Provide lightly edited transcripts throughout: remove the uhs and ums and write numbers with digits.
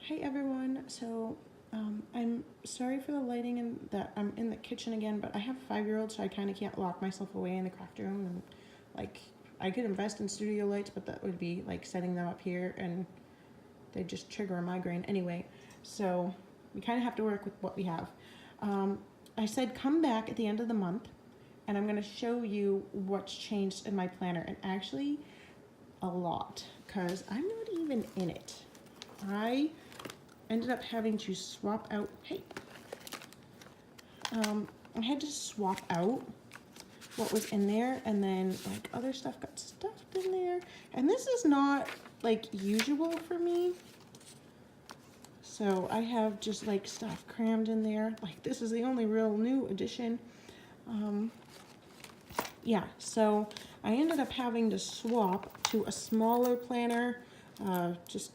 Hey everyone, I'm sorry for the lighting and that I'm in the kitchen again, but I have a 5-year-old, so I kind of can't lock myself away in the craft room. And like, I could invest in studio lights, but that would be like setting them up here and they'd just trigger a migraine anyway. So we kind of have to work with what we have. I said come back at the end of the month and I'm going to show you what's changed in my planner, and actually a lot, because I'm not even in it. I ended up having to swap out, I had to swap out what was in there, and then like other stuff got stuffed in there, and this is not like usual for me. So I have just like stuff crammed in there. Like this is the only real new addition. Yeah, so I ended up having to swap to a smaller planner, just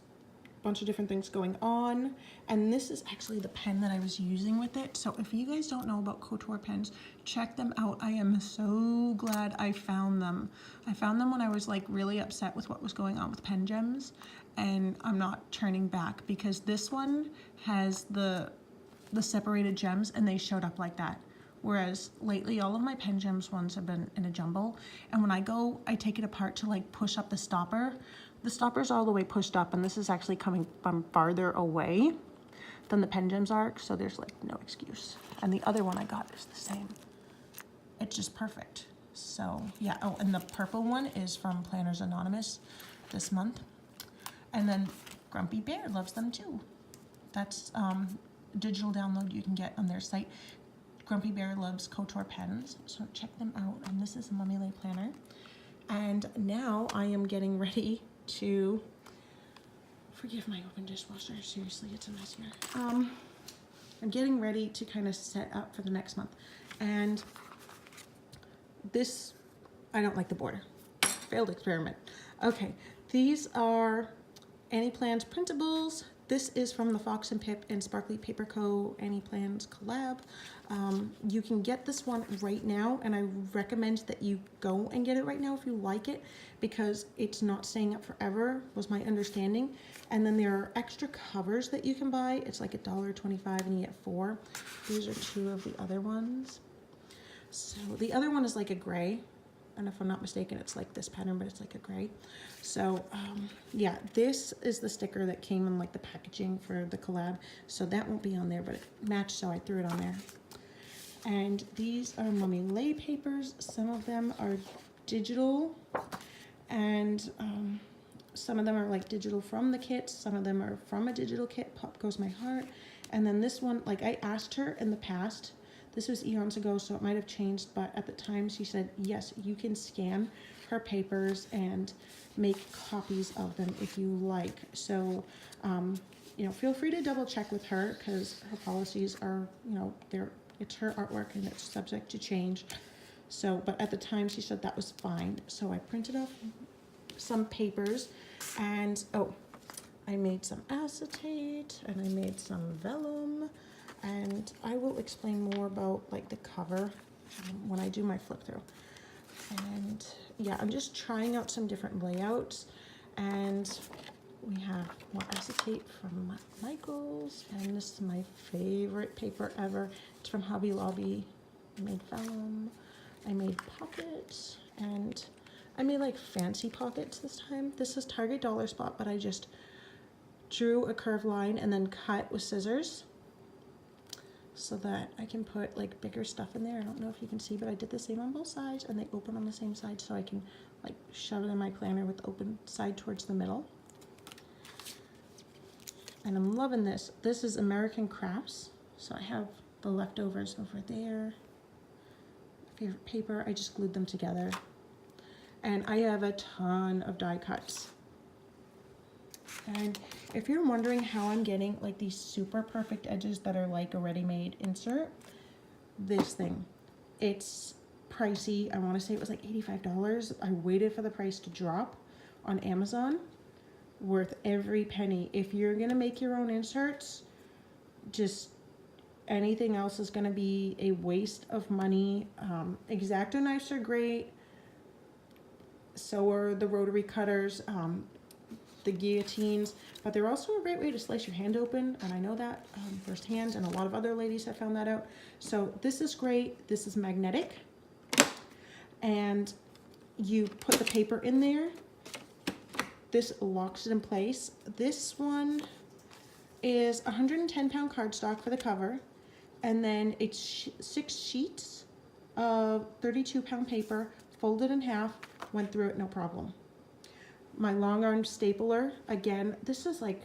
bunch of different things going on, and this is actually the pen that I was using with it. So if you guys don't know about Couture pens, check them out. I am so glad I found them. I found them when I was like really upset with what was going on with pen gems, and I'm not turning back because this one has the separated gems and they showed up like that. Whereas lately all of my pen gems ones have been in a jumble, and when I take it apart to like push up the stopper's all the way pushed up, and this is actually coming from farther away than the pen gems are, so there's like no excuse. And the other one I got is the same. It's just perfect. So yeah, oh, and the purple one is from Planners Anonymous this month. And then Grumpy Bear loves them too. That's digital download you can get on their site. Grumpy Bear loves Couture pens, so check them out. And this is a Mummy Lay planner. And now I am getting ready to, forgive my open dishwasher, seriously, it's a mess here. I'm getting ready to kind of set up for the next month. And this, I don't like the border. Failed experiment. Okay, these are Annie Plans printables. This is from the Fox and Pip and Sparkly Paper Co. Annie Plans collab. You can get this one right now, and I recommend that you go and get it right now if you like it, because it's not staying up forever, was my understanding. And then there are extra covers that you can buy. It's like $1.25 and you get 4. These are 2 of the other ones. So the other one is like a gray, and if I'm not mistaken, it's like this pattern, but it's like a gray. So yeah, this is the sticker that came in like the packaging for the collab, so that won't be on there, but it matched, so I threw it on there. And these are Mummy Lay papers. Some of them are digital, and some of them are like digital from the kit, some of them are from a digital kit. Pop Goes My Heart. And then this one, like I asked her in the past, this was eons ago, so it might have changed, but at the time she said, yes, you can scan her papers and make copies of them if you like. So, you know, feel free to double check with her, because her policies are, you know, it's her artwork and it's subject to change. So, but at the time she said that was fine. So I printed off some papers, and oh, I made some acetate and I made some vellum. And I will explain more about like the cover when I do my flip through. And yeah, I'm just trying out some different layouts. And we have more acetate from Michaels, and this is my favorite paper ever. It's from Hobby Lobby. I made vellum, I made pockets, and I made like fancy pockets this time. This is Target Dollar Spot, but I just drew a curved line and then cut with scissors, so that I can put like bigger stuff in there. I don't know if you can see, but I did the same on both sides, and they open on the same side, so I can like shove it in my planner with the open side towards the middle. And I'm loving this. This is American Crafts, so I have the leftovers over there. Favorite paper, I just glued them together. And I have a ton of die cuts. And if you're wondering how I'm getting like these super perfect edges that are like a ready-made insert, this thing, it's pricey. I want to say it was like $85. I waited for the price to drop on Amazon. Worth every penny. If you're gonna make your own inserts, just anything else is gonna be a waste of money. X-Acto knives are great, so are the rotary cutters. the guillotines, but they're also a great way to slice your hand open, and I know that firsthand, and a lot of other ladies have found that out. So this is great. This is magnetic, and you put the paper in there. This locks it in place. This one is 110-pound cardstock for the cover, and then it's 6 sheets of 32-pound paper folded in half, went through it no problem. My long arm stapler, again, this is like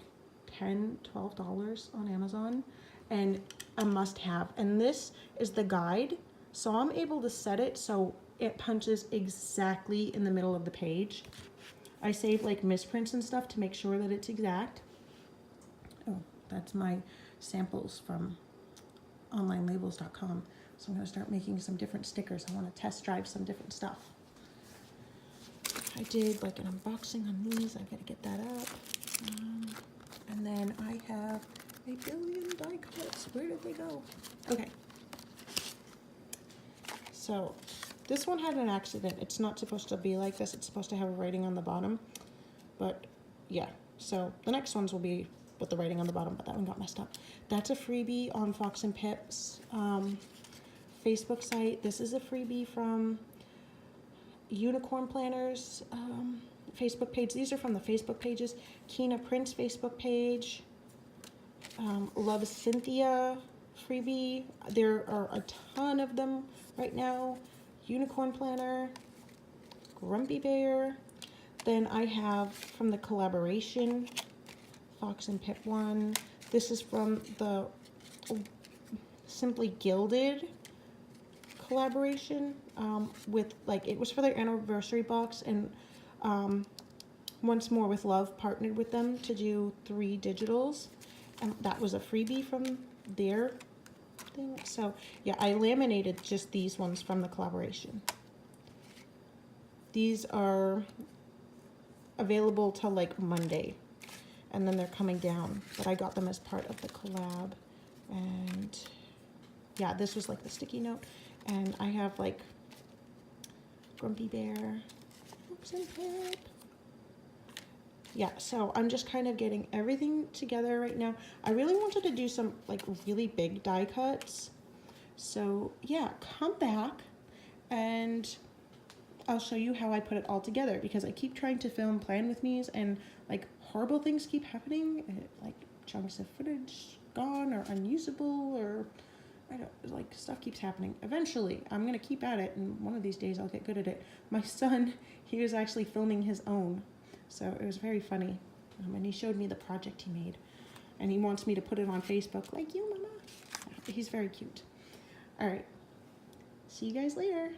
$10, $12 on Amazon, and a must have. And this is the guide, so I'm able to set it so it punches exactly in the middle of the page. I save like misprints and stuff to make sure that it's exact. Oh, that's my samples from onlinelabels.com. So I'm going to start making some different stickers. I want to test drive some different stuff. I did like an unboxing on these. I got to get that up. And then I have a billion die cuts. Where did they go? Okay. So this one had an accident. It's not supposed to be like this. It's supposed to have a writing on the bottom. But yeah, so the next ones will be with the writing on the bottom, but that one got messed up. That's a freebie on Fox and Pip's Facebook site. This is a freebie from Unicorn Planners Facebook page. These are from the Facebook pages. Kina Prince Facebook page. Love Cynthia freebie. There are a ton of them right now. Unicorn Planner. Grumpy Bear. Then I have from the collaboration Fox and Pip one. This is from the Simply Gilded collaboration with, like, it was for their anniversary box, and Once More with Love partnered with them to do 3 digitals, and that was a freebie from their thing. So yeah, I laminated just these ones from the collaboration. These are available till like Monday, and then they're coming down, but I got them as part of the collab. And yeah, this was like the sticky note. And I have like Grumpy Bear, Fox and Pip. Yeah, so I'm just kind of getting everything together right now. I really wanted to do some like really big die cuts. So yeah, come back and I'll show you how I put it all together, because I keep trying to film plan with me's and like horrible things keep happening. Like chunks of footage gone or unusable, or I don't, like, stuff keeps happening. Eventually, I'm going to keep at it, and one of these days I'll get good at it. My son, he was actually filming his own, so it was very funny. And he showed me the project he made, and he wants me to put it on Facebook, like you, Mama. He's very cute. All right. See you guys later.